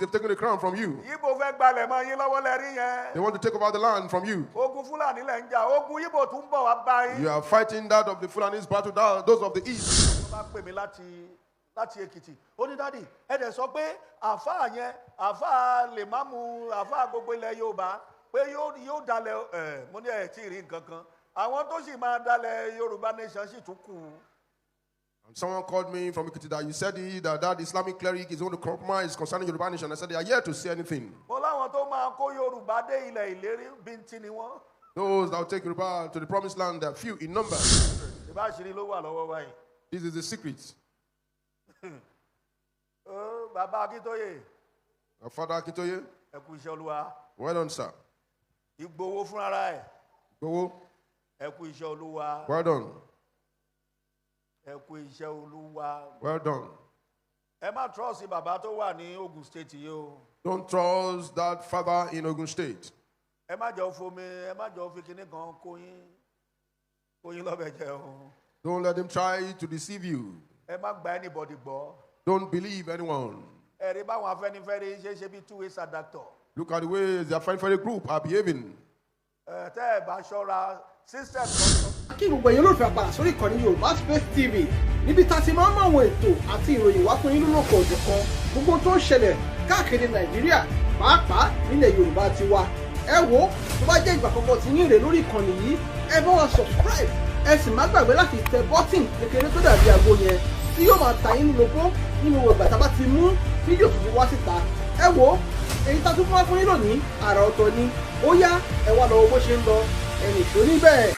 they've taken the crown from you. They want to take over the land from you. You are fighting that of the Fulani's battle, those of the east. Láti Èkìtì ó ní dádì ẹ dẹ̀ sọ pé àfáà yẹn àfáà lè má mú àfáà gbogbo ilẹ̀ Yorùbá pé yóò dalẹ̀ mo ní ẹ̀ tí ì rí nǹkan kan àwọn tó sì máa dalẹ̀ Yorùbá nation sì tún kù. Someone called me from Ekiti that you said that Islamic cleric is going to compromise concerning Yoruba nation. I said they are yet to say anything. Mo láwọn tó máa kó Yorùbá dé ilẹ̀ ìlérí bíntín ni wọ́n. Those that will take Yoruba to the promised land, they are few in number. Ìbá àṣírí ló wà lọ́wọ́ báyìí. This is the secret. Baba Akintoye. Our father Akintoye. Ẹ kú iṣẹ́ Olúwa. Well done, sir. Ìgbòho fúnra ẹ̀. Igboho. Ẹ kú iṣẹ́ Olúwa. Well done. Ẹ kú iṣẹ́ Olúwa. Well done. Ẹ má trust bàbá tó wà ní Ogun State yìí o. Don't trust that father in Ogun State. Ẹ má jọ fomi, ẹ má jọ fi kinní kan kóyin lọ́bẹ̀ jẹ o. Don't let them try to deceive you. Ẹ má gba anybody gbọ́. Don't believe anyone. Ẹ̀rí báwọn Afẹ́nifẹ́re ṣe bí two-way sadactor. Look at the way the Afẹ́nifẹ́re group are behaving. Tẹ́ ẹ bá ṣọ́ra system. Kí gbogbo ẹ̀yin olólùfẹ́ apàdà sórí ìkànnì Yorùbá Space TV níbi tá a ti máa ń mọ àwọn ètò àti ìròyìn wá fún yín lólókò òjò kan gbogbo tó ń ṣẹlẹ̀ káàkiri Nàìjíríà pàápàá nílẹ̀ Yorùbá ti wá. Ẹ wo tó bá jẹ́ ìgbà àkọ́kọ́ tí yín rè lórí ìkànnì yìí ẹ bá wa subscribe ẹ sì má gbàgbé láti tẹ bọ́tìn kékeré tó dàbí aago yẹn tí yóò máa ta yín lóko nínú ìgbà tá a bá ti mú fídíò tuntun wá síta. Ẹ wo èyí tá a tún fún yín lónìí àrà ọ̀tọ̀ ni ó yá ẹ wá lọ bó ṣe ń lọ ẹnì ìṣó níbẹ̀.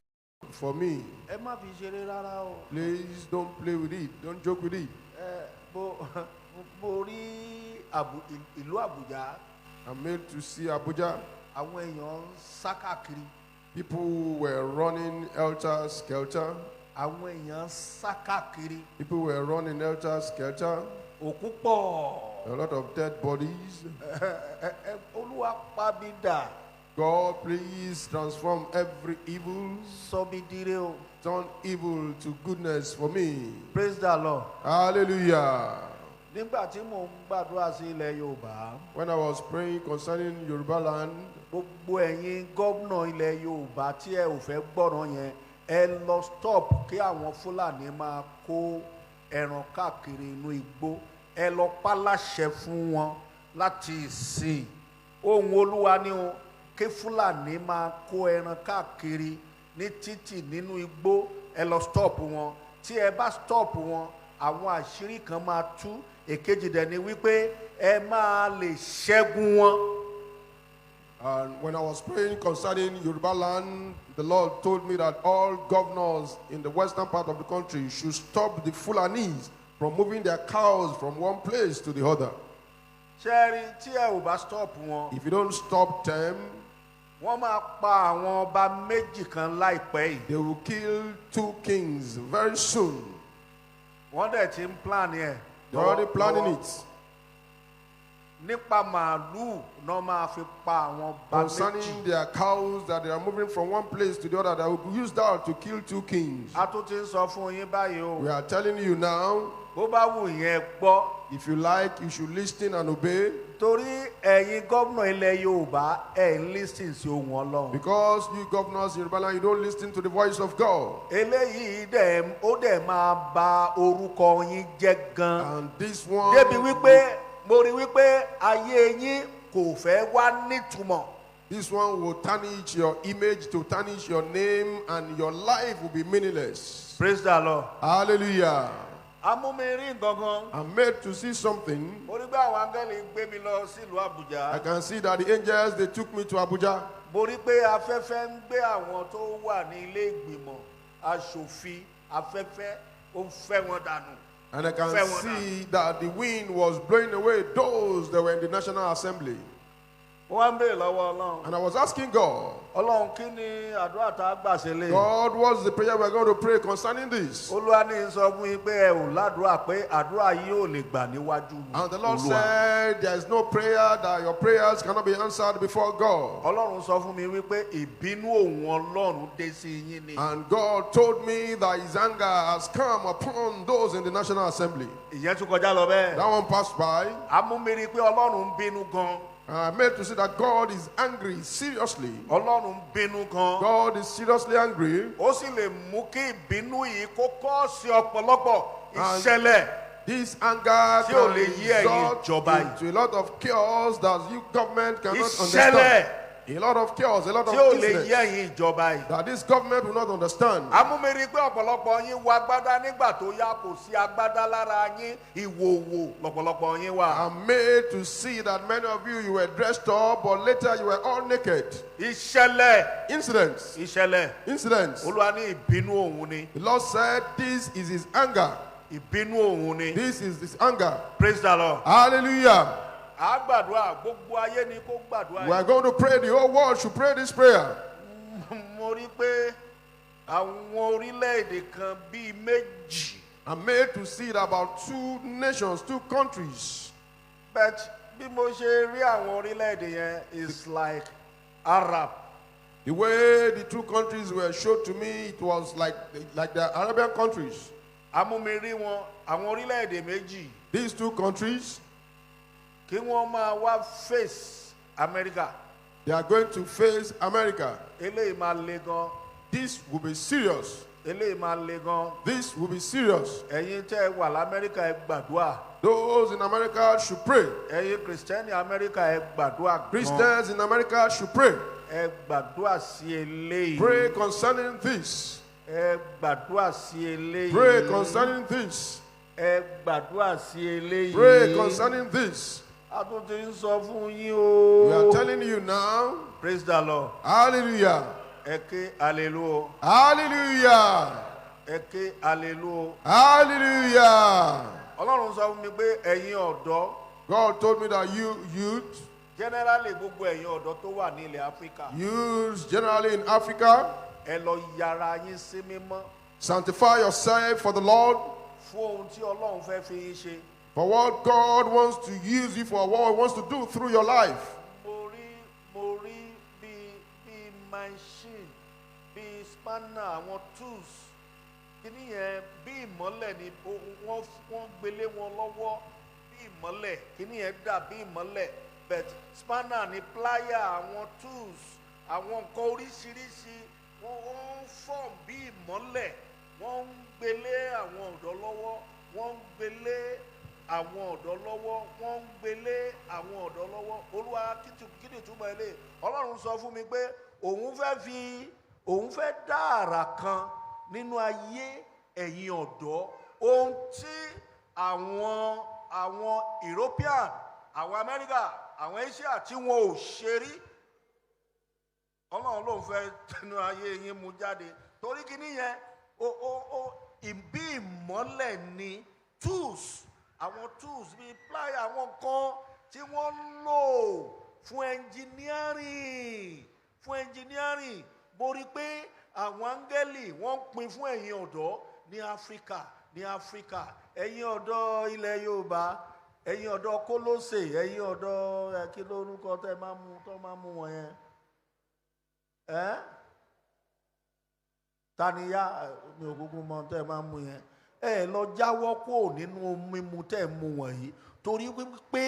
For me, ẹ má fi ṣeré rárá o. please don't play with it. Don't joke with it. Mo rí ìlú Àbújá. I'm made to see Abuja. Àwọn èèyàn ń sá káàkiri. People were running helter-skelter. Àwọn èèyàn ń sá káàkiri. People were running helter-skelter. Òkú pọ̀. A lot of dead bodies. Olúwa pa mí dà. God, please transform every evil. Sọ mi dire o. Turn evil to goodness for me. Praise the Lord. Hallelujah. Nígbà tí mò ń gbàdúrà sí ilẹ̀ Yorùbá. When I was praying concerning Yoruba land, gbogbo ẹ̀yin gómìnà ilẹ̀ Yorùbá tí ẹ ò fẹ́ gbọ́ràn yẹn ẹ lọ stop kí àwọn Fúlàní máa kó ẹran káàkiri inú igbó ẹ lọ pàláṣẹ fún wọn láti ìsìn ohun Olúwa ni o kí Fúlàní máa kó ẹran káàkiri ní títì nínú igbó ẹ lọ stop wọn tí ẹ bá stop wọn àwọn àṣírí kan máa tú èkejì dẹ̀ ni wípé ẹ máa lè ṣẹ́gun wọn. and when I was praying concerning Yoruba land, the Lord told me that all governors in the western part of the country should stop the Fulanis from moving their cows from one place to the other. Ṣẹ́rí tí ẹ ò bá stop wọn. If you don't stop them, wọ́n máa pa àwọn ọba méjì kan láìpẹ́ yìí. they will kill 2 kings very soon. Wọ́n dẹ̀ ti ń plan yẹn. They're already planning it. Nípa màálù náà máa fi pa àwọn ọba méjì. Concerning their cows that they are moving from one place to the other, that will use that to kill 2 kings. A tún ti ń sọ fún yín báyìí o. We are telling you now, bó bá wù yẹn gbọ́. if you like, you should listen and obey. Torí ẹ̀yin gómìnà ilẹ̀ Yorùbá ẹ̀ ń listen sí ohùn Ọlọ́run. Because you governors in Yoruba land, you don't listen to the voice of God. Eléyìí ó dẹ̀ máa ba orúkọ yín jẹ́ gan. And this one, débi wípé mo rí wípé ayé yín kò fẹ́ wá nítumọ̀. this one will tarnish your image, to tarnish your name, and your life will be meaningless. Praise the Lord. Hallelujah. Amúmirí gangan. I'm made to see something. Mo rí pé àwọn áńgẹ́lì gbé mi lọ sílùú Àbújá. I can see that the angels, they took me to Abuja. Mo rí pé afẹ́fẹ́ ń gbé àwọn tó wà ní ilé ìgbìmọ̀ aṣòfin afẹ́fẹ́ ó ń fẹ́ wọn dànù. And I can see that the wind was blowing away those that were in the National Assembly. And I was asking God, Ọlọ́run kí ni àdúrà tá a gbà sílẹ̀? God, what's the prayer we're going to pray concerning this? Olúwa ní sọ fún yín pé ẹ ò ládùúrà pé àdúrà yìí ò lè gbà níwájú mi. And the Lord said, there is no prayer that your prayers cannot be answered before God. Ọlọ́run sọ fún mi wípé ìbínú òun Ọlọ́run dé sí yín ni. And God told me that his anger has come upon those in the National Assembly. Ìyẹn tún kọjá lọ bẹ́ẹ̀. That one passed by. Amúmiri pé Ọlọ́run ń bínú gan. I made to see that God is angry seriously. Ọlọ́run ń bínú gan. God is seriously angry. Ó sì lè mú kí ìbínú yìí kó kọ́ọ̀sì ọ̀pọ̀lọpọ̀ ìṣẹ̀lẹ̀. This anger Tí ò can lè yí ẹ̀yin result ìjọba yìí. into a lot of chaos that you government cannot Ìṣẹ̀lẹ̀. understand. A lot of chaos, a lot Tí ò of lè yí business ẹ̀yin ìjọba yìí. that this government will not understand. Amúmiri pé ọ̀pọ̀lọpọ̀ yín wọ agbádá nígbà tó yá kò sí agbádá lára yín, ìwòwò lọ̀pọ̀lọpọ̀ yín wà. I'm made to see that many of you were dressed up, but later you were all naked. Ìṣẹ̀lẹ̀. Incidents. Incidents. Olúwa ní ìbínú òun ni. The Lord said, this is his anger. Ìbínú òun ni. This is his anger. Praise the Lord. Hallelujah. A gbàdúrà gbogbo ayé ni kó gbàdúrà We are going to pray. The whole world should pray this prayer. Mo rí pé àwọn orílẹ̀-èdè kan bíi méjì. I'm made to see that about 2 nations, 2 countries. But bí mo ṣe rí àwọn orílẹ̀-èdè yẹn is like Arab. The way the 2 countries were showed to me, it was like the Arabian countries. Amúmiri wọn àwọn orílẹ̀-èdè méjì. These 2 countries, Kí wọ́n máa wá face America. they are going to face America. Eléyìí máa le gan. This will be serious. Eléyìí máa le gan. This will be serious. Ẹ̀yin tẹ́ ẹ wà l'Amẹ́ríkà ẹ gbàdúrà. Those in America should pray. Ẹ̀yin Kìrìsìtẹ́nì Amẹ́ríkà ẹ gbàdúrà gan. Christians in America should pray. Ẹ gbàdúrà sí eléyìí. Pray concerning this. Ẹ gbàdúrà sí eléyìí. Pray concerning this. Ẹ gbàdúrà sí eléyìí. Pray concerning this. A tún ti ń sọ fún yín o. We are telling you now. Praise the Lord. Hallelujah. Ẹ ké hallelujah. Hallelujah. Ẹ ké hallelujah. Hallelujah. Ọlọ́run sọ fún mi pé ẹ̀yin ọ̀dọ́. God told me that you youth, Generally gbogbo ẹ̀yin ọ̀dọ́ tó wà ní ilẹ̀ Áfíríkà. youths generally in Africa, Ẹ lọ yára yín sí mímọ́. sanctify yourself for the Lord, Fún ohun tí Ọlọ́run fẹ́ fi yín ṣe. for what God wants to use you for, what He wants to do through your life. Mo rí bí machine, bí spanner, àwọn tools. Kíní yẹn bí ìmọ́lẹ̀ ni wọ́n gbélé wọn lọ́wọ́ bí ìmọ́lẹ̀. Kíní yẹn dà bí ìmọ́lẹ̀. But spanner ni plier, àwọn tools, àwọn nǹkan oríṣiríṣi wọ́n form bí ìmọ́lẹ̀. Wọ́n ń gbélé àwọn ọ̀dọ́ lọ́wọ́. Wọ́n ń gbélé àwọn ọ̀dọ́ lọ́wọ́. Wọ́n ń gbélé àwọn ọ̀dọ́ lọ́wọ́. Olúwa kíni túmọ̀ ilé. Ọlọ́run sọ fún mi pé òun fẹ́ dá àrà kan nínú ayé ẹ̀yin ọ̀dọ́. Ohun tí àwọn European, àwọn America, àwọn Asia tí wọn ò ṣe rí. Ọlọ́run ló ń fẹ́ tẹnu ayé yín mú jáde. Torí kíní yẹn bí ìmọ́lẹ̀ ni tools. Àwọn tools bíi plier, àwọn nǹkan tí wọ́n ń lò fún engineering. Mo rí pé àwọn áńgẹ́lì wọ́n ń pín fún ẹ̀yin ọ̀dọ́ ní Áfíríkà. Ẹ̀yin ọ̀dọ́ ilẹ̀ Yorùbá, ẹ̀yin ọ̀dọ́ Kólósè, ẹ̀yin ọ̀dọ́ kí lórúkọ tẹ́ máa mú wọn yẹn. Taniya mi ò kúkú mọ tẹ́ máa mú yẹn. Ẹ lọ jáwọ́ kúrò nínú mímu tẹ́ mú wọ̀nyí torí wípé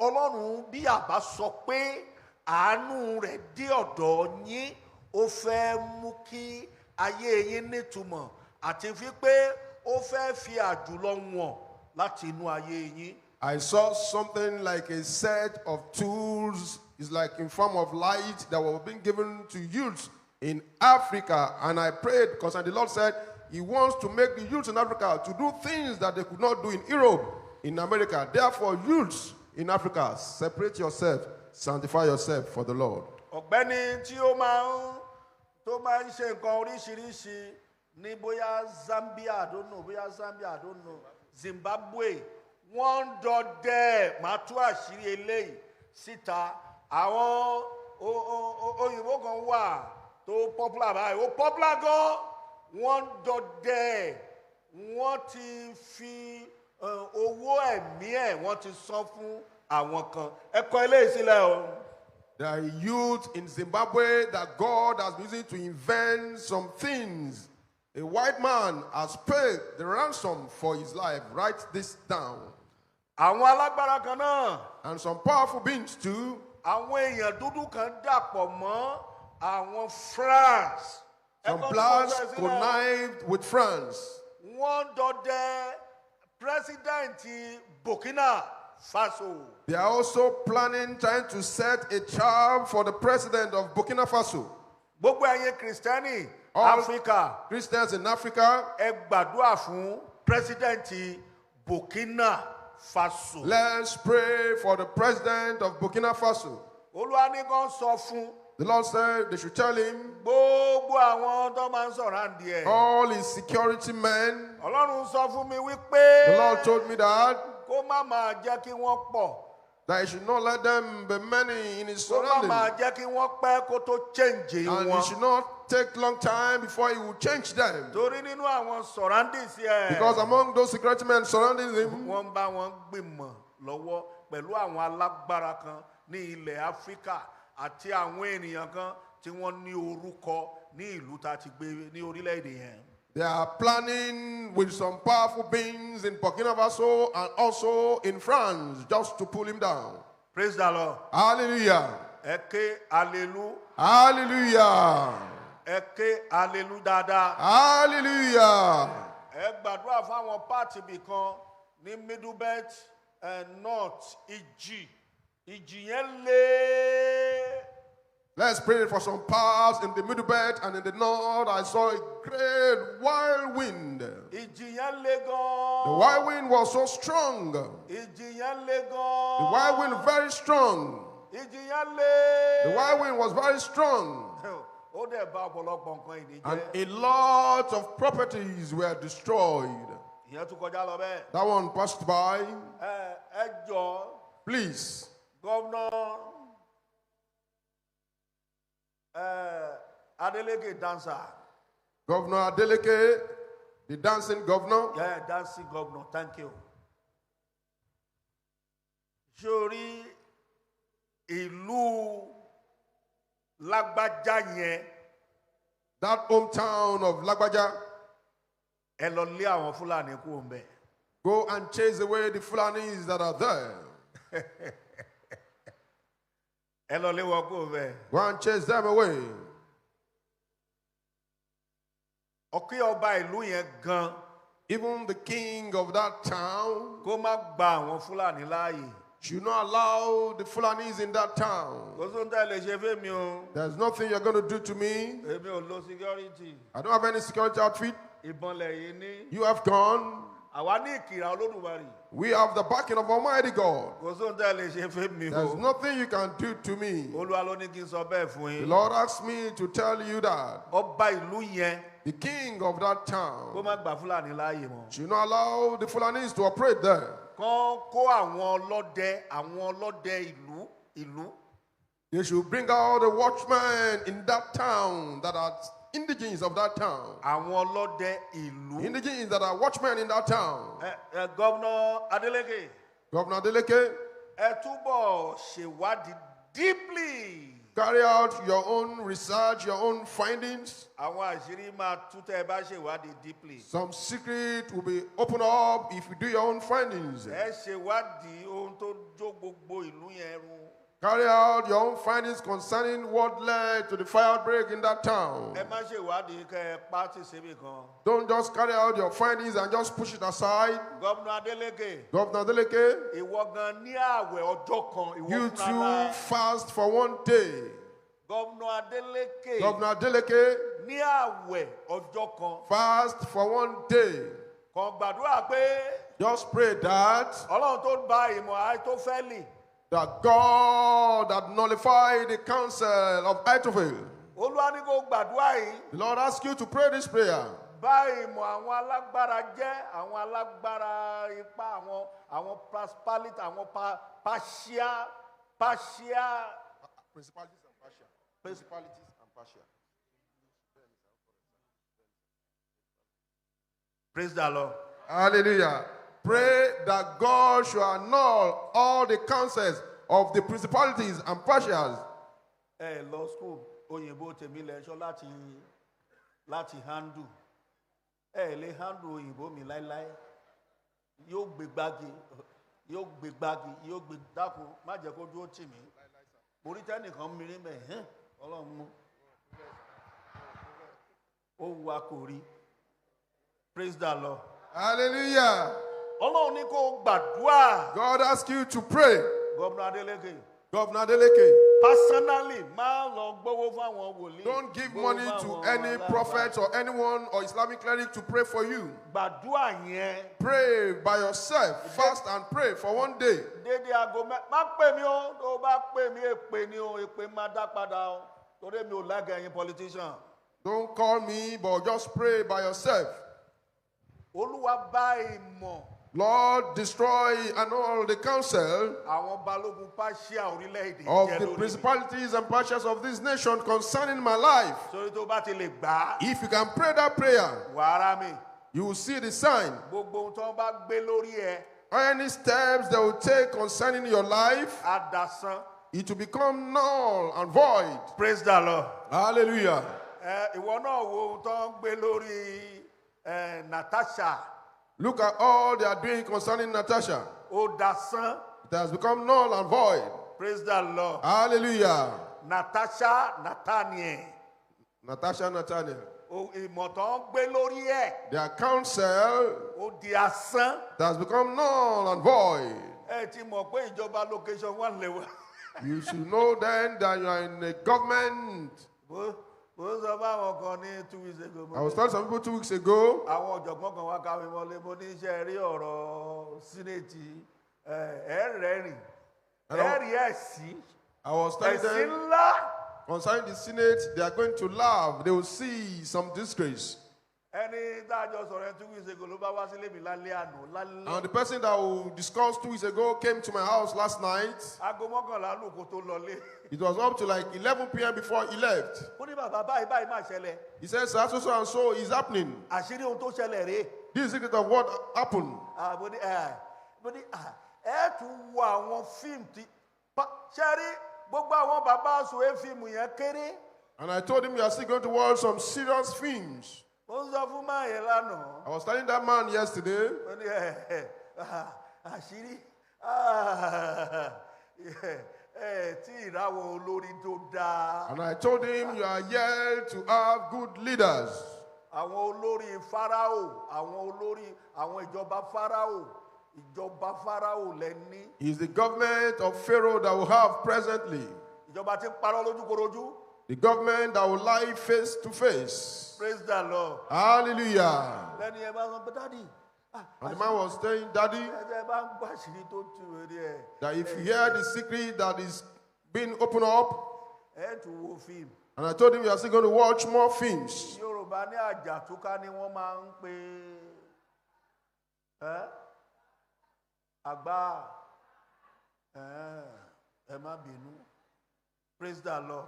Ọlọ́run bí àbá sọ pé àánú rẹ̀ dé ọ̀dọ̀ yín, ó fẹ́ mú kí ayé yín nítumọ̀ àti wípé ó fẹ́ fi àjùlọ wọn láti inú ayé yín. I saw something like a set of tools. It's like in form of light that were being given to youths in Africa. And I prayed because the Lord said He wants to make the youths in Africa to do things that they could not do in Europe, in America. Therefore, youths in Africa, separate yourself, sanctify yourself for the Lord. Ọ̀gbẹ́ni tí ó máa ń ṣe nǹkan oríṣiríṣi ní bóyá Zambia, I don't know, Zimbabwe, wọ́n ń dọdẹ máa tú àṣírí eléyìí síta. àwọn òyìnbó kan wà tó popular báyìí ó popular gan wọ́n dọdẹ wọ́n ti fi owó ẹ̀mí ẹ̀ wọ́n ti san fún àwọn kan ẹ kọ eléyìí sílẹ̀ o. There are youth in Zimbabwe that God has been using to invent some things. A white man has paid the ransom for his life. Write this down. Àwọn alágbára kan náà. And some powerful beings too. Àwọn èèyàn dúdú kan dàpọ̀ mọ́ àwọn France. Some blacks connived with France. Wọ́n dọdẹ President Burkina Faso. They are also planning, trying to set a trap for the president of Burkina Faso. Gbogbo ẹ̀yin Kristẹni Africa. Christians in Africa. Ẹ gbàdúrà fún President Burkina Faso. Let's pray for the president of Burkina Faso. Olúwa ní kàn sọ fún. The Lord said they should tell him. Gbogbo àwọn tó máa ń sọ̀rọ̀ àǹdí ẹ̀. All his security men. Ọlọ́run sọ fún mi wípé. The Lord told me that. Kó má máa jẹ́ kí wọ́n pọ̀. That he should not let them be many in his surroundings. Kó má máa jẹ́ kí wọ́n pẹ́ kó tó change wọn. And he should not take long time before he will change them. Torí nínú àwọn surroundings yẹn. Because among those security men surrounding him. Wọ́n bá wọn gbìmọ̀ lọ́wọ́ pẹ̀lú àwọn alágbára kan ní ilẹ̀ Áfíríkà àti àwọn ènìyàn kan tí wọ́n ní orúkọ ní ìlú tá a ti gbé ní orílẹ̀-èdè yẹn. They are planning with some powerful beings in Burkina Faso and also in France just to pull him down. Praise the Lord. Hallelujah. Eke hallelujah. Hallelujah. Eke hallelujah dada. Hallelujah. Ẹ gbàdúrà fún àwọn pàtì bì kan ní Middle Belt and North Ìjì. Ìjì yẹn lé. Let's pray for some powers in the Middle Belt and in the North. I saw a great wild wind. Ìjì yẹn lé gan. The wild wind was so strong. Ìjì yẹn lé gan. The wild wind very strong. Ìjì yẹn lé. The wild wind was very strong. Ó dẹ̀ bá ọ̀pọ̀lọpọ̀ nǹkan ìní And jẹ́. a lot of properties were destroyed. Ìyẹn tún kọjá lọ bẹ́ẹ̀. That one passed by. Ẹ jọ̀ọ́. Please. Governor Adeleke dancer. Governor Adeleke, the dancing governor. Yeah, dancing governor. Thank you. Sórí ìlú Lágbájá yẹn. That hometown of Lagbaja. Ẹ lọ lé àwọn Fúlàní kúrò ńbẹ̀. Go and chase away the Fulanis that are there. Ẹ lọ lé wọn kúrò ńbẹ̀. Go and chase them away. Ọ̀kí ọba ìlú yẹn gan. Even the king of that town Kó má gba àwọn Fúlàní láàyè. should not allow the Fulanis in that town. Kò sóhun tá ẹ lè ṣe fẹ́mi o. There's nothing you're going to do to me. Èmi ò lo security. I don't have any security outfit. Ìbọn lẹ̀yìn ní. You have gone. Àwa ní ìkìrà Olódùmarè. We have the backing of Almighty God. Kò sóhun tá ẹ lè ṣe fẹ́mi There's o. nothing you can do to me. Olúwa ló ní kí n sọ bẹ́ẹ̀ fún The yín. Lord asked me to tell you that Ọba ìlú yẹn the king of that kó town má gba Fúlàní láàyè mọ́. should not allow the Fulanis to operate there. Kán kó àwọn ọlọ́dẹ ìlú. They should bring out the watchmen in that town that are indigenes of that town. Àwọn ọlọ́dẹ ìlú. Indigenes that are watchmen in that town. Governor Adeleke. Governor Adeleke, Ẹ túbọ̀ ṣèwádìí deeply. carry out your own research, your own findings. Àwọn àṣírí máa tú tẹ́ ẹ bá ṣèwádìí deeply. Some secret will be opened up if you do your own findings. Ẹ ṣèwádìí ohun tó jó gbogbo ìlú yẹn run. Carry out your own findings concerning what led to the fire outbreak in that town. Ẹ má ṣèwádìí kẹ́ ẹ pátì síbì kan. Don't just carry out your findings and just push it aside. Governor Adeleke. Governor Adeleke, Ìwọ gan ní ààwẹ̀ ọjọ́ kan. you Ìwọ too fúnra. fast for one day. Governor Adeleke. Governor Adeleke, Ní ààwẹ̀ ọjọ́ kan. fast for one day. Kàn gbàdúrà pé Just pray that Ọlọ́run tó bá ìmọ̀ Àìtófẹ́lì. that God that nullified the counsel of Ahithophel. Olúwa ní kó gbàdúrà yìí. The Lord asks you to pray this prayer. Bá ìmọ̀ àwọn alágbára jẹ́ àwọn alágbára ipá àwọn principality àwọn partial Principalities and partial. Principalities and partial. Praise the Lord. Hallelujah. Pray that God should annul all the counsels of the principalities and partials. Law school, òyìnbó tèmi lẹ ṣọ́ láti handle. Lè handle òyìnbó mi láíláí. Yóò gbé gbági, yóò gbé dákun, má jẹ́ kó dúró tì mí. Mo rí tẹ́nìkan mi rí mẹ́, Ọlọ́run mú. Ó wá kò rí. Praise the Lord. Hallelujah. Ọlọ́run ní kó gbàdúrà. God asks you to pray. Governor Adeleke. Governor Adeleke. Personally, má lọ gbówó fáwọn wòlíì. Don't give money to any prophet or anyone or Islamic cleric to pray for you. Gbàdúrà yẹn. Pray by yourself. Fast and pray for one day. Dédé aago má pè mí o, tó bá pè mí èpè ni o, èpè má dá padà o. Torí mi ò like ẹ̀yin politician. Don't call me, but just pray by yourself. Olúwa bá ìmọ̀. Lord, destroy and all the counsel Àwọn balógun pàṣẹ orílẹ̀-èdè of jẹ́ the lórí mi. principalities and partials of this nation concerning my life. Sórí tó bá ti lè gbà á. If you can pray that prayer, Wàrà mi. you will see the sign. Gbogbo ohun tó ń bá gbé lórí ẹ. Any steps they will take concerning your life, Á dasán. it will become null and void. Praise the Lord. Hallelujah. Ìwọ náà wo ohun tó ń gbé lórí Natasha. Look at all they are doing concerning Natasha. Ó dasán. It has become null and void. Praise the Lord. Hallelujah. Natasha Nathaniel. Nathaniel. Ìmọ̀ tó ń gbé lórí ẹ̀. Their counsel, Ó di asán. it has become null and void. Ẹ ti mọ̀ pé ìjọba location wà lẹ́wọ̀. You should know then that you are in a government. Mo sọ fáwọn kan ní 2 weeks ago. I was telling some people 2 weeks ago. Àwọn ọ̀jọ̀gbọ́n kan wá káwé mọ́lé mo ní iṣẹ́ rí ọ̀rọ̀ sínéètì ẹ̀ẹ́rẹ́rìn ẹ̀ẹ́rì ẹ̀sí I was telling ẹ̀sí them ńlá. concerning the Senate, they are going to laugh. They will see some disgrace. Ẹni tá a jọ sọ̀rọ̀ ẹ̀ 2 weeks ago ló bá wá sílé mi lálẹ́ àná And the person that we discussed 2 weeks ago came to my house last night. aago mọ́kànlá lù kó tó lọlé. It was up to like 11 p.m. before he left. Ó ní bàbá báyìí máa ṣẹlẹ̀. He said, so and so is happening. Àṣírí ohun tó ṣẹlẹ̀ rèé. This is the secret of what happened. Mo ní ẹ tún wo àwọn fíìmù tí ṣe rí gbogbo àwọn bàbá àṣùwé fíìmù yẹn kéré. And I told him, you are still going to watch some serious films. Ó ń sọ fún máa yẹn lánàá. I was telling that man yesterday. Ó ní àṣírí tí ìráwọ̀ olórí tó dáa. And I told him, you are yet to have good leaders. Àwọn olórí Fáráò, àwọn ìjọba Fáráò lẹ́ní. He is the government of Pharaoh that we have presently. Ìjọba tí ń parọ́ lójúkorojú. The government that will lie face to face. Praise the Lord. Hallelujah. Lẹ́ni ẹ bá sọ pé dádì. And the man was saying, Daddy, Ẹ bá ń gbàṣírí tó tu èrè ẹ̀. that if you hear the secret that is being opened up, Ẹ tún wo fíìmù. and I told him, you are still going to watch more films. Yorùbá ní àjàtúká ni wọ́n máa ń pè àgbà ẹ má bínú. Praise the Lord.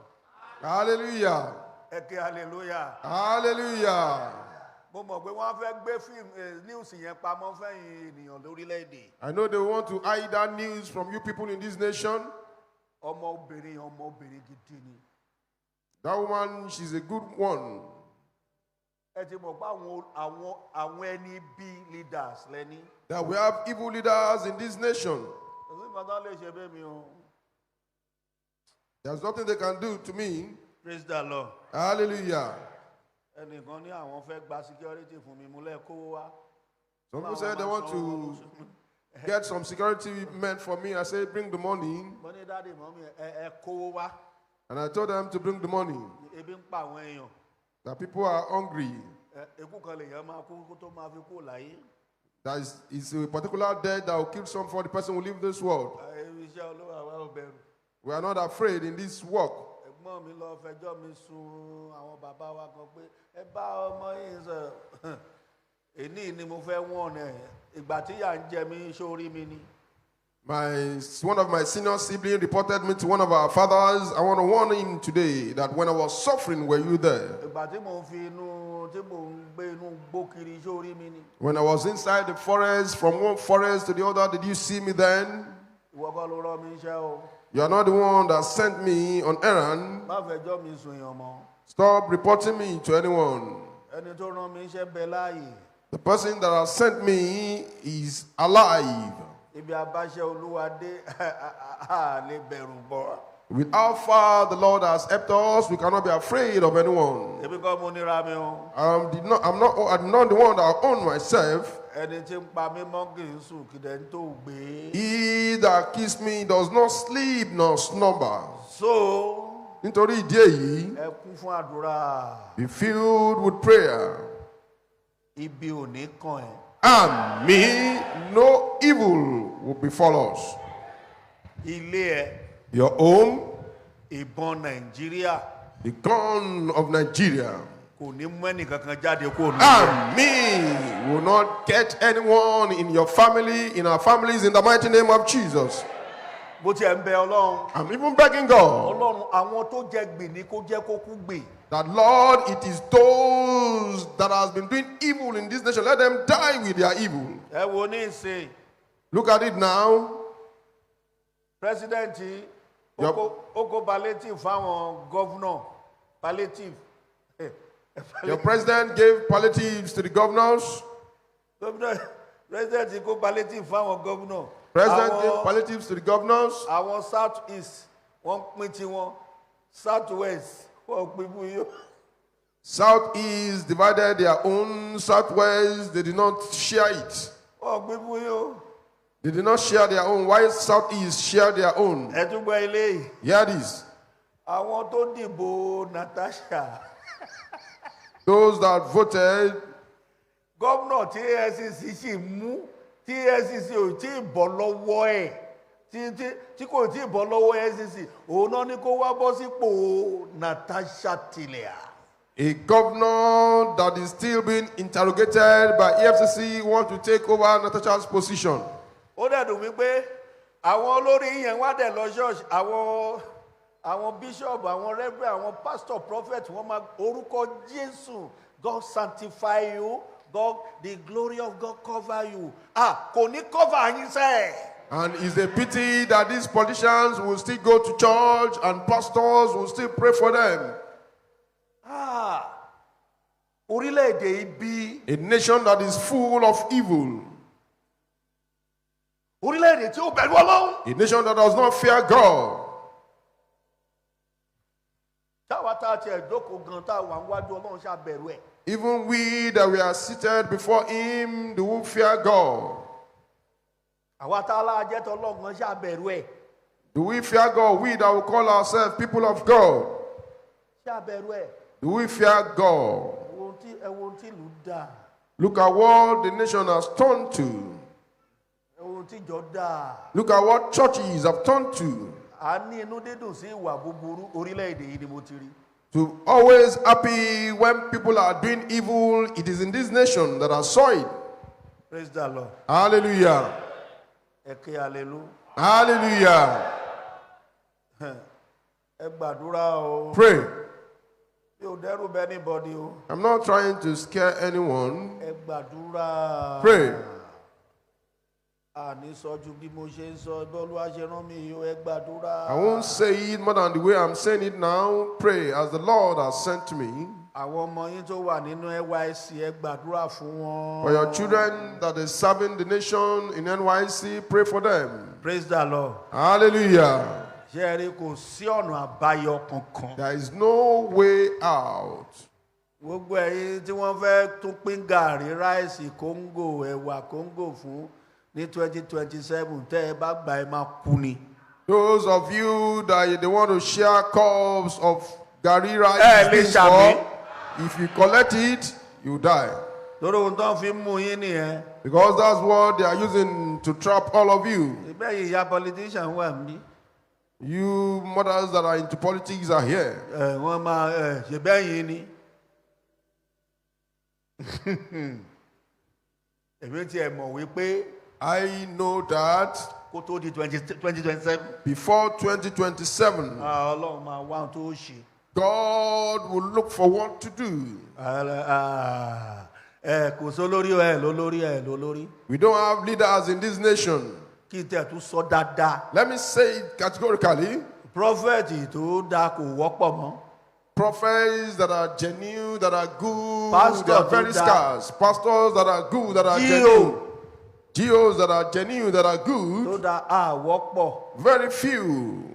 Hallelujah. Ẹ ké hallelujah. Hallelujah. Mo mọ̀ pé wọ́n fẹ́ gbé fíìmù news yẹn pamọ́ fẹ́yìn ènìyàn lórílẹ̀‐èdè. I know they want to hide that news from you people in this nation. Ọmọbìnrin gidi ni. That woman, she's a good one. Ẹ ti mọ̀ pé àwọn ẹni bí leaders lẹ́ni. That we have evil leaders in this nation. Òsì kan tán lè ṣe bẹ́ẹ̀ mi o. There's nothing they can do to me. Praise the Lord. Hallelujah. Ẹnìkan ní àwọn fẹ́ gba security fún mi, mo lẹ́ kówó wá. Some people said they want to get some security men for me. I said, bring the money. Mo ní dáàdì mọ́mí ẹ kówó wá. And I told them to bring the money. Ebi ń pa àwọn èèyàn. That people are hungry. Ekú kan lèèyàn máa kú kó tó máa fi kú láyé. That is a particular death that will kill some for the person who leave this world. Iṣẹ́ olówó àwa ò bẹ̀rù. We are not afraid in this work. Ẹ̀gbọ́n mi lọ fẹjọ́ mi sùn àwọn bàbá wa kan pé ẹ bá ọmọ yìí sọ. Èní ni mo fẹ́ wọ̀n ẹ̀ ìgbà tí yà ń jẹ mí sórí mi ni. One of my senior siblings reported me to one of our fathers. I want to warn him today that when I was suffering, were you there? When I was inside the forest, from one forest to the other, did you see me then? You are not the one that sent me on errand. Stop reporting me to anyone. The person that has sent me is alive. With how far the Lord has helped us, we cannot be afraid of anyone. I'm not the one that own myself. He that kills me does not sleep nor slumber. So, nítorí ìdí èyí, be filled with prayer. And me, no evil will befall us. Your home, the gun of Nigeria. And me will not get anyone in your family, in our families, in the mighty name of Jesus. I'm even begging God that, Lord, it is those that has been doing evil in this nation, let them die with their evil. Look at it now. President, Oko palliative for governor, palliative. Your president gave palliatives to the governors. President go palliative for governor. President gave palliatives to the governors. Our southeast, one southwest. Southeast divided their own. Southwest, they did not share it. They did not share their own. Why Southeast share their own? Hear this. I want to debo Natasha. Those that voted. Governor TSCC TSCC ò tí bọ́ lọ́wọ́ ẹ̀ tí kò tí bọ́ lọ́wọ́ SCC òun náà ni kó wá bọ́ sípò Natasha Tilia. A governor that is still being interrogated by EFCC wants to take over Natasha's position. Ó dẹ̀ dùn mí pé àwọn olórí yẹn wá dẹ̀ lọ church àwọn bishop àwọn reverend àwọn pastor prophet wọ́n máa orúkọ Jésù God sanctify you. God, the glory of God cover you. Kò ní cover yín sẹ́. And it's a pity that these politicians will still go to church and pastors will still pray for them. Orílẹ̀-èdè ibi. A nation that is full of evil. Orílẹ̀-èdè tí ó bẹ̀rù Ọlọ́run. A nation that does not fear God. Táwa tá a tiẹ̀ jókòó gan tá a wà níwájú Ọlọ́run ṣá bẹ̀rù ẹ̀. Even we that we are seated before him, do we fear God? Do we fear God? We that will call ourselves people of God. Do we fear God? Look at what the nation has turned to. Look at what churches have turned to. To always happy when people are doing evil. It is in this nation that I saw it. Praise the Lord. Hallelujah. Hallelujah. Hallelujah. Pray. I'm not trying to scare anyone. Pray. I won't say it more than the way I'm saying it now. Pray as the Lord has sent me. For your children that is serving the nation in NYC, pray for them. Praise the Lord. Hallelujah. There is no way out. Ní 2027 tẹ́ ẹ bá gbà ẹ máa kú ni. Those of you that they want to share cups of Gary rice for, if you collect it, you die. Lórí ohun tó ń fi mú yín nìyẹn. Because that's what they are using to trap all of you. Ìbẹ́ ìyá politician wà mí. You mothers that are into politics are here. Wọ́n máa ṣe bẹ́yìn ni. Èmi tí ẹ mọ̀ wípé. I know that kó tó di 2027. Before 2027, Ọlọ́run máa wá ohun tó ṣe. God will look for what to do. Kò sólórí lólórí. We don't have leaders in this nation. Kí n tẹ̀ tún sọ dáadáa. Let me say it categorically. Prophet tó dáa kò wọ́pọ̀ mọ́. Prophets that are genuine, that are good, Pastor they are very to that. scarce. Pastors that are good, that are Gio. genuine. Geos that are genuine, that are Tó good, dáa wọ́pọ̀. very few.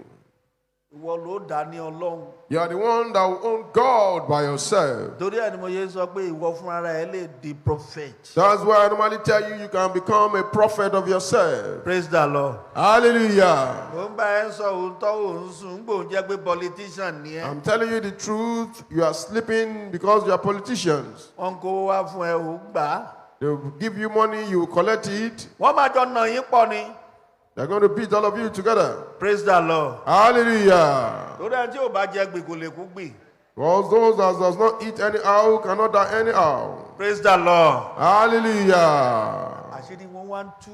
Ìwọ ló dá ní Ọlọ́run. You are the one that will own God by yourself. Torí ẹni mo yẹ sọ pé ìwọ fúnra rẹ lè di prophet. That's why I normally tell you, you can become a prophet of yourself. Praise the Lord. Hallelujah. Mo ń bá ẹ sọ òótọ́ òun sùn gbòó jẹ́ pé politician ni ẹ. I'm telling you the truth. You are sleeping because you are politicians. Wọ́n kó wá fún ẹ ò gbà á. They will give you money, you will collect it. Wọ́n máa jọ nà yín pọ̀ ni. They're going to beat all of you together. Praise the Lord. Hallelujah. Torí ẹni tí ò bá jẹ gbè kò lè kú gbì. Because those that does not eat anyhow cannot die anyhow. Praise the Lord. Hallelujah. Àṣírí wọn wá ń tú.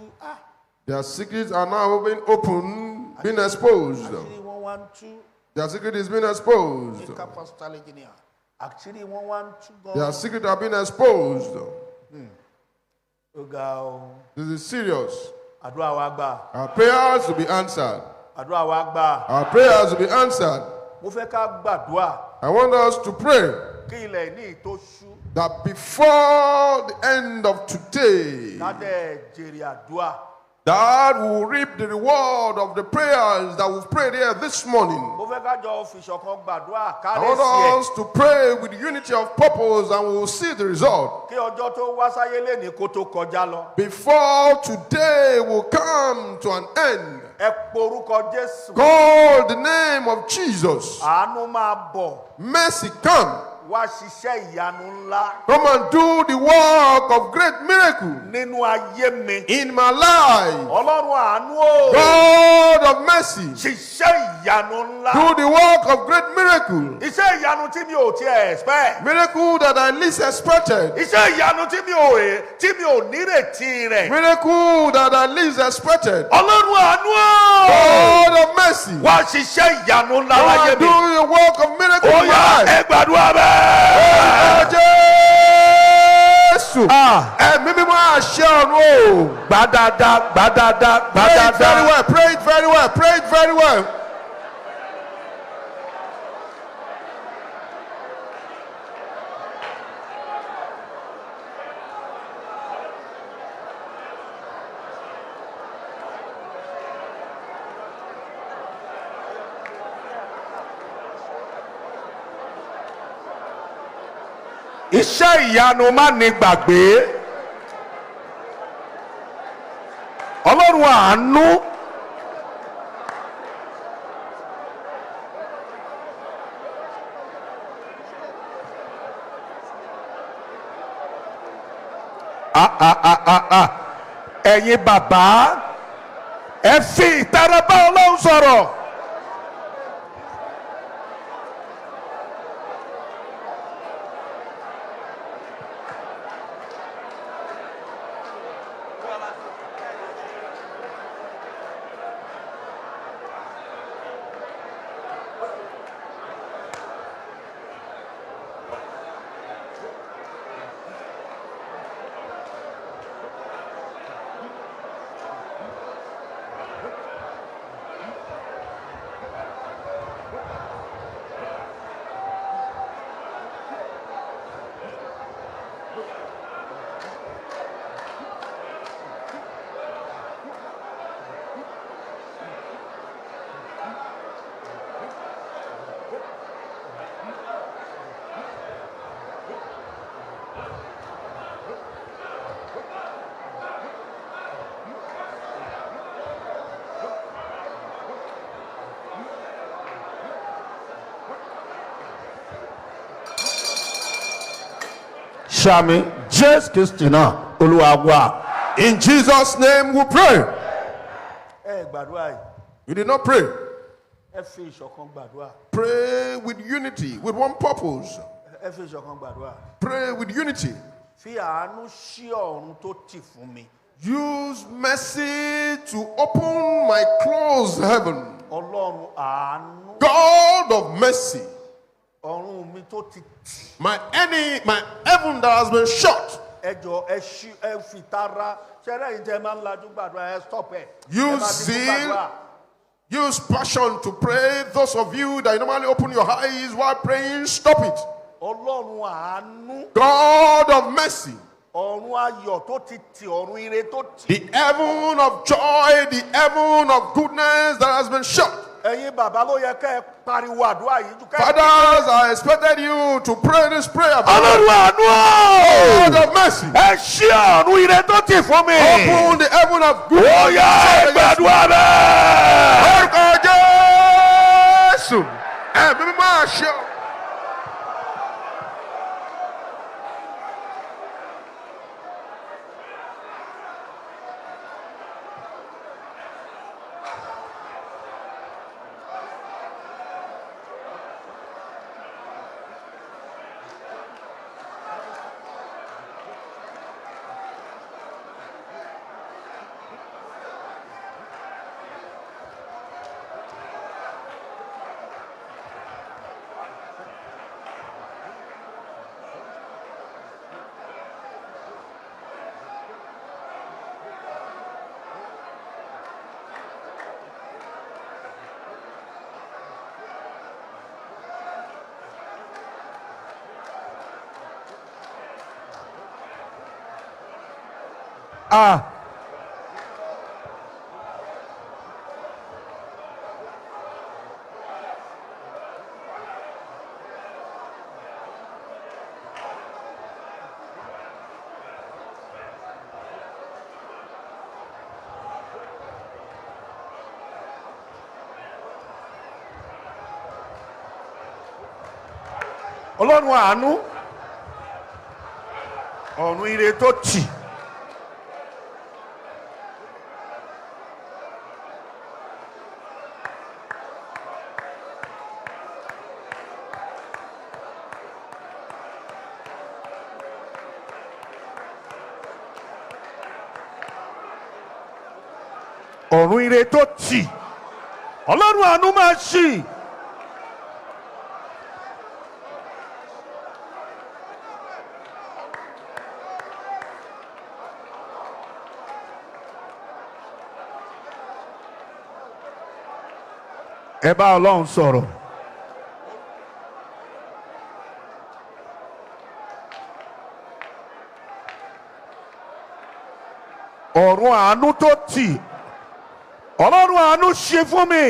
Their secrets are now being opened, being exposed. Àṣírí wọn wá ń tú. Their secret is being exposed. Ní kápá stalin ni à. Àṣírí wọn wá ń tú gan. Their secret are being exposed. Ó ga o. This is serious. Àdúrà wa gbà. Our prayers will be answered. Àdúrà wa gbà. Our prayers will be answered. Mo fẹ́ ká gbàdúrà. I want us to pray Kí ilẹ̀ ní ìtó ṣú. that before the end of today, Ká dẹ̀ jèrè àdúrà. that we will reap the reward of the prayers that we've prayed here this morning. Mo fẹ́ ká jọ fìṣọ̀kan gbàdúrà ká I lè sí ẹ̀. want us to pray with unity of purpose and we will see the result. Kí ọjọ́ tó wá sáyé lénìí kó tó kọjá lọ. Before today will come to an end, Ẹ porúkọ Jésù. call the name of Jesus. Àánú máa bọ̀. Mercy come. Wá ṣiṣẹ́ ìyanu ńlá Come and do the work of great miracle nínú ayé mi. in my life. Ọlọ́run àánú o. God of mercy, Ṣiṣẹ́ ìyanu ńlá. do the work of great miracle. Iṣẹ́ ìyanu tí mi ò tiẹ̀ expect. Miracle that I least expected. Iṣẹ́ ìyanu tí mi ò nírètí rẹ̀. Miracle that I least expected. Ọlọ́run àánú o. God of mercy, Wá ṣiṣẹ́ ìyanu ńlá come láyé and mi. do the work of miracle Ó in my yá life. ẹ gbàdúrà bẹ́ẹ̀. Jésù. Ẹ̀mí mímọ́ àṣẹ ọ̀run o. Gbàdàdà gbàdàdà Pray it very gbàdàdà. well, pray it very well, pray it very well. Iṣẹ́ ìyanu má ní gbàgbé. Ọlọ́run àánú. Ẹ̀yin bàbá ẹ fi ìtara bá Ọlọ́run sọ̀rọ̀. Shami, Jésù Kristi náà Olúwa wa. In Jesus' name we pray. Ẹ gbàdúrà yìí. You did not pray. Ẹ fi ìṣọ̀kan gbàdúrà. Pray with unity, with one purpose. Ẹ fi ìṣọ̀kan gbàdúrà. Pray with unity. Fi àánú ṣí ọ̀run tó tì fún mi. Use mercy to open my closed heaven. Ọlọ́run àánú. God of mercy. Ọ̀run mi tó ti tì. My heaven that has been shut. Ẹ jọ̀ọ́ ẹ fi tara ṣẹ́rẹ́ yìí tẹ́ máa ń lajú gbàdúrà ẹ stop ẹ̀. Use zeal. Use passion to pray. Those of you that normally open your eyes while praying, stop it. Ọlọ́run àánú. God of mercy. Ọ̀run ayọ̀ tó ti tì, ọ̀run ire tó tì. The heaven of joy, the heaven of goodness that has been shut. Ẹ̀yin bàbá ló yẹ kẹ́ ẹ pariwo àdúrà yìí jù. Fathers, I expected you to pray this prayer. Ọlọ́run àánú. God of mercy. Ẹ ṣí ọ̀run ire tó tì fún mi. Open the heaven of goodness. Ó yá gbàdúrà bẹ́ẹ̀. Orúkọ Jésù. Ẹ̀mí mímọ́ àṣẹ. Ọlọ́run àánú. Ọ̀run ire tó tì. Ọ̀run ire tó tì. Ọlọ́run àánú máa ṣí. Ẹ bá Ọlọ́run sọ̀rọ̀. Ọ̀run àánú tó tì. Ọlọ́run àánú ṣe fún mi.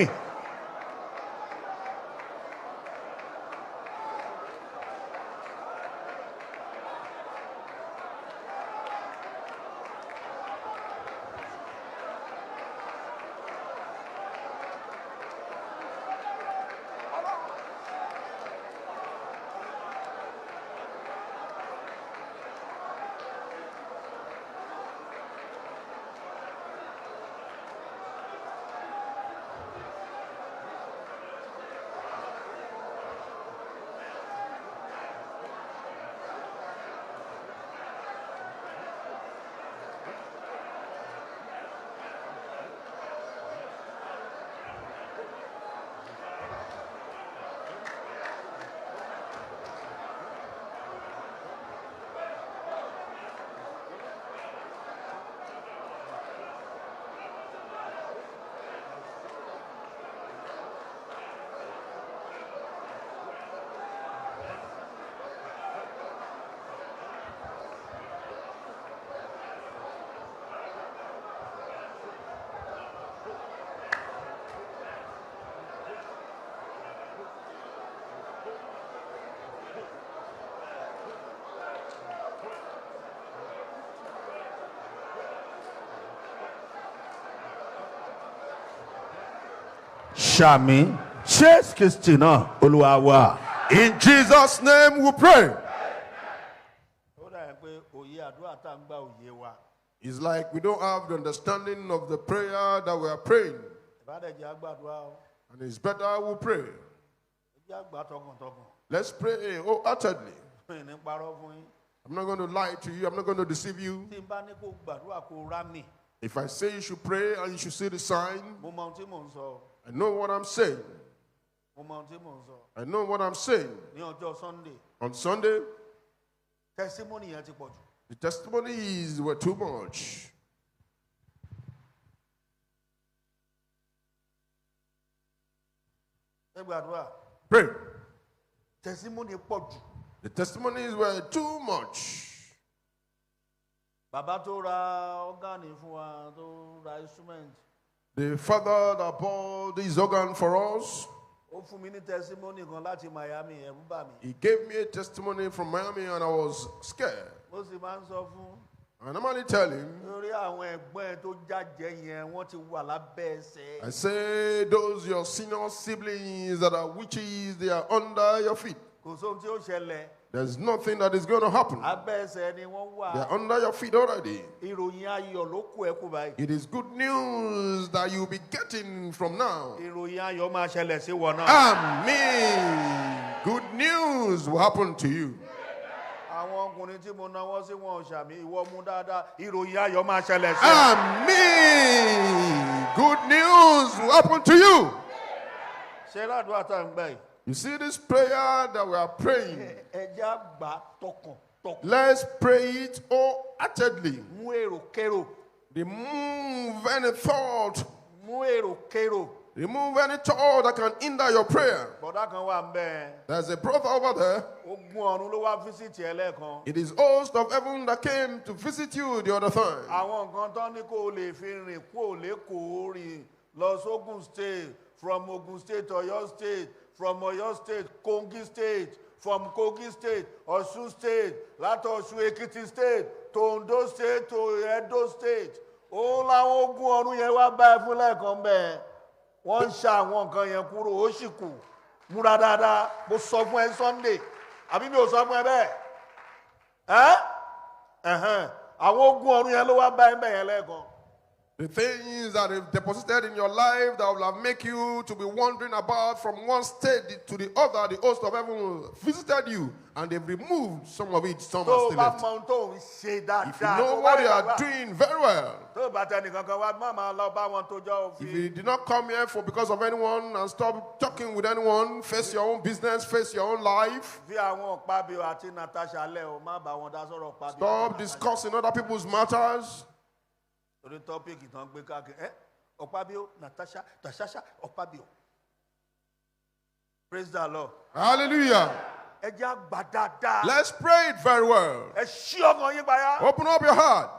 Shami, Chase Christina, Oluwawa. In Jesus' name we pray. It's like we don't have the understanding of the prayer that we are praying. And it's better we pray. Let's pray wholeheartedly. I'm not going to lie to you. I'm not going to deceive you. tí n bá ní kó gbàdúrà kó rá mi. If I say you should pray and you should see the sign, mo mọ ohun tí mò ń sọ. I know what I'm saying. mo mọ ohun tí mò ń sọ. I know what I'm saying. ní ọjọ́ Sunday On Sunday, testimony yẹn ti pọ̀ jù. the testimonies were too much. ẹ gbàdúrà. Pray. testimony pọ̀ jù. The testimonies were too much. bàbá tó ra ọ́gánì fún wa tó ra instrument. The father that bought this organ for us, ó fún mi ní testimony kan láti Miami, ẹ̀rù bà mí. he gave me a testimony from Miami and I was scared. mo sì máa ń sọ fún. I normally tell him, lórí àwọn ẹ̀gbọ́n ẹ̀ tó jájẹ yẹn wọ́n ti wà lábẹ́ ẹsẹ̀. I say, those your senior siblings that are witches, they are under your feet. kò sóhun tí ó ṣẹlẹ̀. There's nothing that is going to happen. abẹ́ ẹsẹ̀ ni wọ́n wà. They are under your feet already. ìròyìn ayọ̀ ló kù ẹ́ kù báyìí. It is good news that you'll be getting from now. ìròyìn ayọ̀ máa ṣẹlẹ̀ sí wọn náà. Amen. Good news will happen to you. àwọn ọkùnrin tí mo náwó sí wọn ò ṣàmì ìwọ mú dáadáa ìròyìn ayọ̀ máa ṣẹlẹ̀ sí. Amen. Good news will happen to you. ṣé ládùúgbò tá à ń gbà yìí. You see this prayer that we are praying? ẹjẹ́ àgbà tọkàn. Let's pray it wholeheartedly. mú èrò kérò. Remove any thought. mú èrò kérò. Remove any thought that can hinder your prayer. bọ̀dá kan wà ń bẹ́ẹ̀. There's a brother over there. ogun ọ̀run ló wá físítì ẹ lẹ́ẹ̀kan. It is host of heaven that came to visit you the other time. àwọn nǹkan tó ní kó o lè fi rìn kó o lè kó o rìn lọ sógun state, from Ogun State to Oyo State, from Oyo State Kogi State, from Kogi State Osun State, láti Ọ̀ṣun Èkìtì State to Ondo State to Edo State. ó láwọn ogun ọ̀run yẹn wá bá ẹ fún lẹ́ẹ̀kan bẹ́ẹ̀. wọ́n ń ṣe àwọn nǹkan yẹn kúrò ó sì kù. múra dáadáa mo sọ fún ẹ Sunday àbí mi ò sọ fún ẹ bẹ́ẹ̀. àwọn ogun ọ̀run yẹn ló wá bá ẹ bẹ́ẹ̀ yẹn lẹ́ẹ̀kan. The things that have deposited in your life that will make you to be wandering about from one state to the other, the host of heaven visited you and they've removed some of it, some are still left. If you know what you are doing very well, if you did not come here because of anyone and stop talking with anyone, face your own business, face your own life. Stop discussing other people's matters. The topic is not gbé káàkiri. Ọ̀pábíò, Natasha, Ọ̀pábíò. Praise the Lord. Hallelujah. Ẹ jẹ́ á gbà dáadáa. Let's pray it very well. Ẹ ṣí ọkàn yín payá. Open up your heart.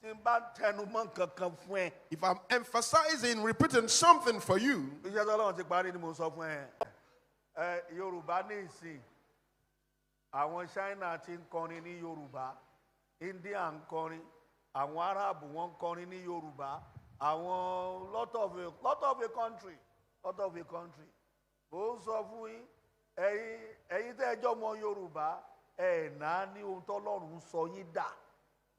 Tí n bá tẹnu mọ́ nǹkan kan fún ẹ. If I'm emphasizing, repeating something for you, Iṣẹ́ tọ́lọ́run ti parí ni mo sọ fún ẹ. Yorùbá ní ìsìn. Àwọn China ti ń kọrin ní Yorùbá. India ń kọrin. Àwọn Arab wọ́n ń kọrin ní Yorùbá. Àwọn lot of a country. Mo ń sọ fún yín. Ẹ̀yin tẹ́ ẹ jọ mọ Yorùbá. Náà ní ohun tọ́lọ́run sọ yín dà.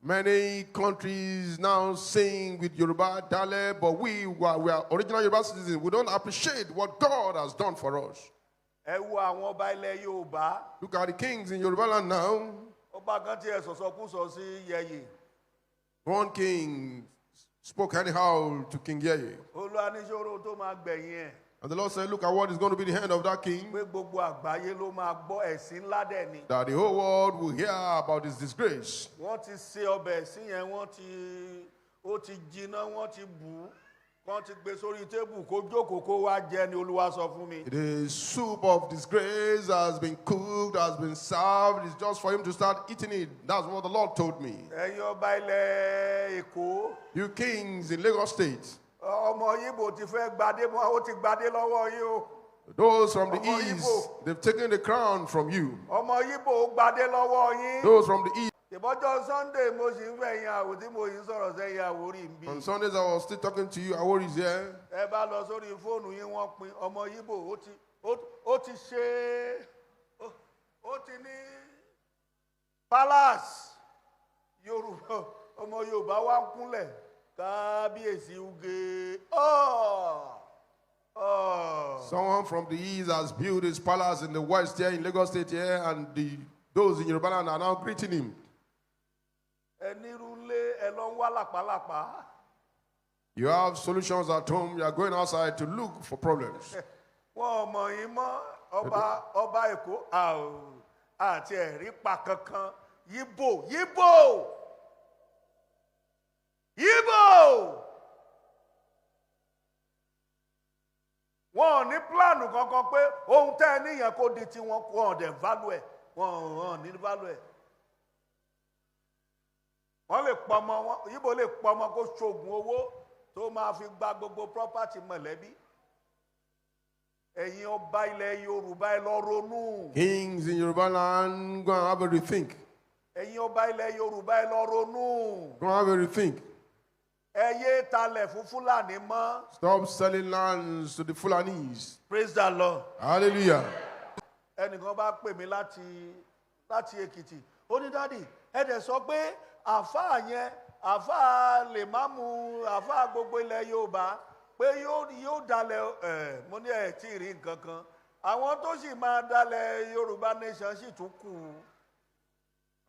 many countries now sing with Yoruba dialect, but we are original Yoruba citizens. We don't appreciate what God has done for us. Ẹ wo àwọn ọba ilẹ̀ Yorùbá. Look at the kings in Yoruba land now. Ọba kan tí ẹ sọ̀sọ̀kúsọ sí yẹyẹ. One king spoke anyhow to King Yeye. Olúwa ní ṣòro tó máa gbẹ̀yìn ẹ̀. And the Lord said, look at what is going to be the hand of that king. Pé gbogbo àgbáyé ló máa gbọ́ ẹ̀sìn ńlá dẹ̀ ni. That the whole world will hear about his disgrace. Wọ́n ti ṣe ọbẹ̀ ẹ̀sìn yẹn, ó ti jiná, wọ́n ti bù ú. Wọ́n ti gbé sórí tébù kó jókòó kó wá jẹ ni Olúwa sọ fún mi. The soup of disgrace has been cooked, has been served. It's just for him to start eating it. That's what the Lord told me. Ẹ̀yin ọba ilẹ̀ Èkó. You kings in Lagos State. Ọmọ Yíbò ti fẹ́ gbadé mọ́, ó ti gbadé lọ́wọ́ yín o. Those from the east, they've taken the crown from you. Ọmọ Yíbò gbadé lọ́wọ́ yín. Those from the east. Ìbọ́jọ́ Sunday mo sì ń fẹ́ yín àwò tí mo yìí ń sọ̀rọ̀ sẹ́yìn àwòrí ń bí. On Sundays I was still talking to you. Awori is here. Ẹ bá lọ sórí fóònù yín wọ́n pin ọmọ Yíbò ó ti ṣe ó ti ní palace Yorùbá ọmọ Yorùbá wá ń kúnlẹ̀ kábíyèsí uge. Someone from the east has built his palace in the west here in Lagos State here, and those in Yoruba land are now greeting him. You have solutions at home, you are going outside to look for problems. Ọba Èkó àti ẹ̀rí pa kankan yíbò. Wọ́n ní pílánù kankan pé ohun tẹ́ ẹ níyàn kó di tí wọ́n dẹ̀ value ẹ̀ wọ́n ní value ẹ̀. Wọ́n lè pọmọ yíbò lè pọmọ kó ṣoògùn owó tó máa fi gba gbogbo property mọ̀lẹ́bí. Ẹ̀yin ọba ilẹ̀ Yorùbá ẹ lọ ronú. Kings in Yoruba land, go and have a rethink. Ẹ̀yin ọba ilẹ̀ Yorùbá ẹ lọ ronú. Go and have a rethink. Ẹ yé talẹ̀ fún Fúlàní mọ́. Stop selling lands to the Fulanis. Praise the Lord. Hallelujah. Ẹnìkan bá pè mí láti Èkìtì. Ó ní dádì, ẹ dẹ̀ sọ pé àfáà yẹn, àfáà lèmámù, àfáà gbogbo ilẹ̀ Yorùbá pé yóò dalẹ̀ mo ní ẹ̀ tí ì rí nǹkan kan. Àwọn tó sì máa dalẹ̀ Yorùbá nation sì tún kù.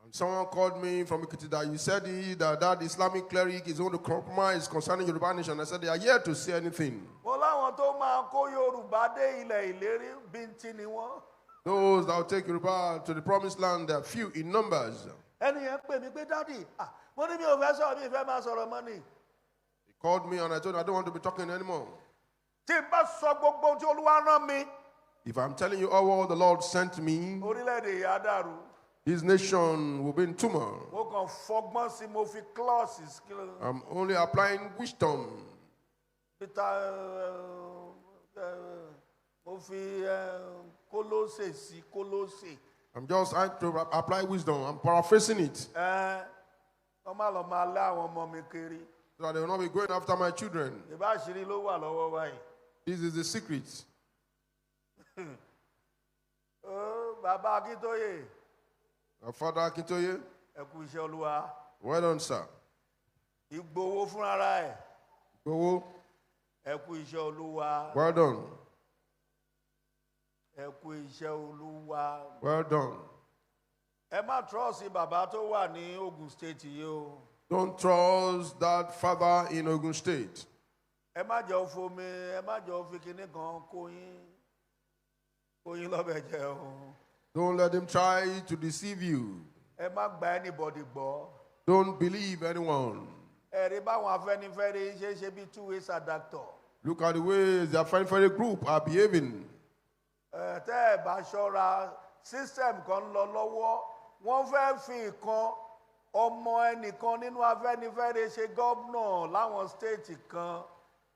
And someone called me from Ekiti that you said that Islamic cleric is going to compromise concerning Yoruba nation. I said they are yet to say anything. Mo láwọn tó máa kó Yorùbá dé ilẹ̀ ìlérí bíntín ni wọ́n. Those that will take Yoruba to the promised land, they are few in numbers. Ẹni yẹn pè mí pé dádì, mo ní mi ò fẹ́ sọ̀rọ̀ mi ìfẹ́ máa sọ̀rọ̀ mọ́ ni. He called me and I told him I don't want to be talking anymore. Tí n bá sọ gbogbo tí Olúwa rán mi. If I'm telling you all the Lord sent me, Orílẹ̀-èdè yìí á dàrú. His nation will be in turmoil. Mo kàn fọgbọ́n sí mo fi clauses. I'm only applying wisdom. Mo fi Kólósè sí Kólósè. I'm just trying to apply wisdom. I'm paraphrasing it. Wọ́n má lọ máa lé àwọn ọmọ mi kiri. So that they will not be going after my children. Ìbá àṣírí ló wà lọ́wọ́ báyìí. This is the secret. Bàbá Akintoye. Our father Akintoye. Ẹ kú iṣẹ́ Olúwa. Well done, sir. Ìgbòho fúnra ẹ̀. Go. Ẹ kú iṣẹ́ Olúwa. Well done. Ẹ kú iṣẹ́ Olúwa. Well done. Ẹ má trust bàbá tó wà ní Ogun State yìí o. Don't trust that father in Ogun State. Ẹ má jẹ́ fomi, ẹ má jẹ́ fi kinní kan kó yín lọ́bẹ̀ jẹ o. Don't let him try to deceive you. Ẹ má gba anybody gbọ́. Don't believe anyone. Ẹ̀rí báwọn Afẹ́nifẹ́re ṣe bí two-way adactor. Look at the ways the Afenifere group are behaving. Tẹ́ ẹ bá ṣọ́ra system kan lọ lọ́wọ́ wọ́n fẹ́ fi ìkan ọmọ ẹnìkan nínú Afẹ́nifẹ́re ṣe gómìnà láwọn state kan.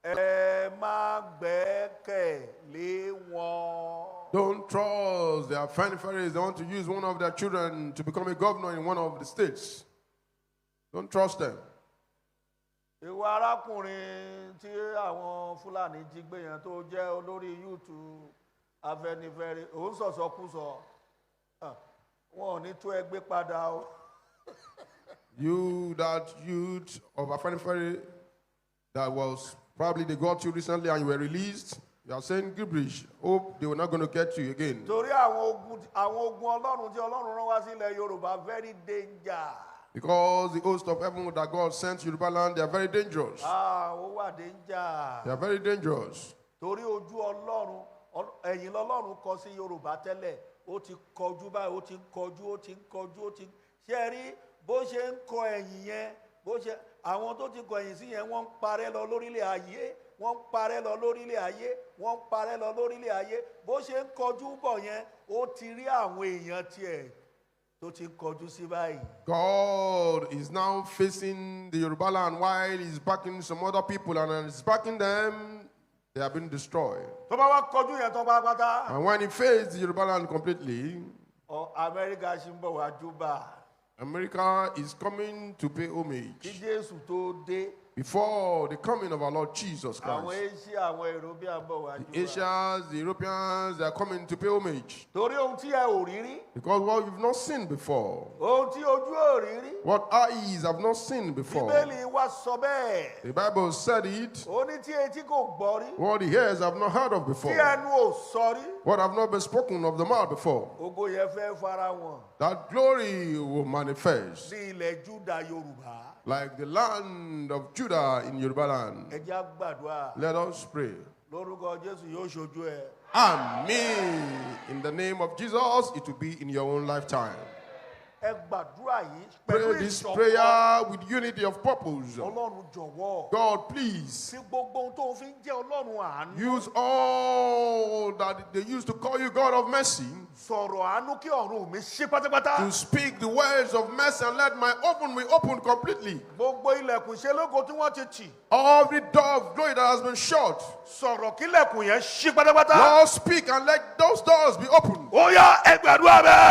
Ẹ má gbẹ́kẹ̀lé wọn. Don't trust the Afeniferes. They want to use one of their children to become a governor in one of the states. Don't trust them. Ìwà arákùnrin tí àwọn Fúlàní jí gbé yẹn tó jẹ́ olórí YouTube Afẹ́nifẹ́re òun sọ̀sọ̀kúsọ wọn ò ní tó ẹgbẹ́ padà o. You, that youth of Afenifere that was probably they got you recently and you were released, you are saying gibberish. Hope they were not going to get you again. Torí àwọn ogun Ọlọ́run tí Ọlọ́run rán wá sílẹ̀ Yorùbá very danger. Because the host of heaven that God sent to Yoruba land, they are very dangerous. Ó wà danger. They are very dangerous. Torí ojú Ọlọ́run ẹ̀yìn lọ́lọ́run kọ sí Yorùbá tẹ́lẹ̀ ó ti kọjú báyìí ó ti ń kọjú ṣé ẹ rí bó ṣe ń kọ ẹ̀yìn yẹn bó ṣe àwọn tó ti kọ ẹ̀yìn sí yẹn wọ́n ń parẹ́ lọ lórílẹ̀ ayé wọ́n ń parẹ́ lọ lórílẹ̀ ayé wọ́n ń parẹ́ lọ lórílẹ̀ ayé bó ṣe ń kọjú bọ̀ yẹn ó ti rí àwọn èèyàn tiẹ̀ tó ti ń kọjú sí báyìí. God is now facing the Yoruba land while he's backing some other people, and he's backing them, they have been destroyed. Tó bá wá kọjú yẹn tó bá pátá. And when he faced the Yoruba land completely, America ṣì ń bọ̀ wá júbà. America is coming to pay homage. Kí Jésù tó dé. before the coming of our Lord Jesus àwọn Christ. Asia àwọn European bọ̀ wá The Asians, the Europeans, they are coming to pay homage. torí ohun tí ẹ ò rí rí Because what you've not seen before, ohun tí ojú ò rí rí what eyes have not seen before. Bíbélì wa sọ bẹ́ẹ̀ The Bible said it. ó ní tí etí kò gbọ́ rí What the ears have not heard of tí before. ẹnu ò sọ rí What have not been spoken of the mouth before. ògo yẹn fẹ́ fara wọn That glory will manifest ní ilẹ̀ Júdà Yorùbá like the land of Judah in Yoruba land. ẹ jẹ́ á gbàdúrà Let us pray. lórúkọ Jésù yóò ṣojú ẹ. Amen. In the name of Jesus, it will be in your own lifetime. ẹ gbàdúrà yìí pẹ̀lú Pray this ìṣọ̀kan. prayer with unity of purpose. Ọlọ́run jọ̀wọ́ God, please sí gbogbo ohun tó fi ń jẹ́ Ọlọ́run àánú use all that they used to call you God of mercy sọ̀rọ̀ àánú kí ọ̀run mi ṣí pátápátá. to speak the words of mercy and let my open be open completely. Gbogbo ilẹ̀kùn ìṣelógo tí wọ́n ti tì All the door of glory that has been shut, sọ̀rọ̀ kílẹ̀kùn yẹn ṣí pátápátá. Lord, speak and let those doors be opened. Ó yá ẹ gbàdúrà bẹ́ẹ̀.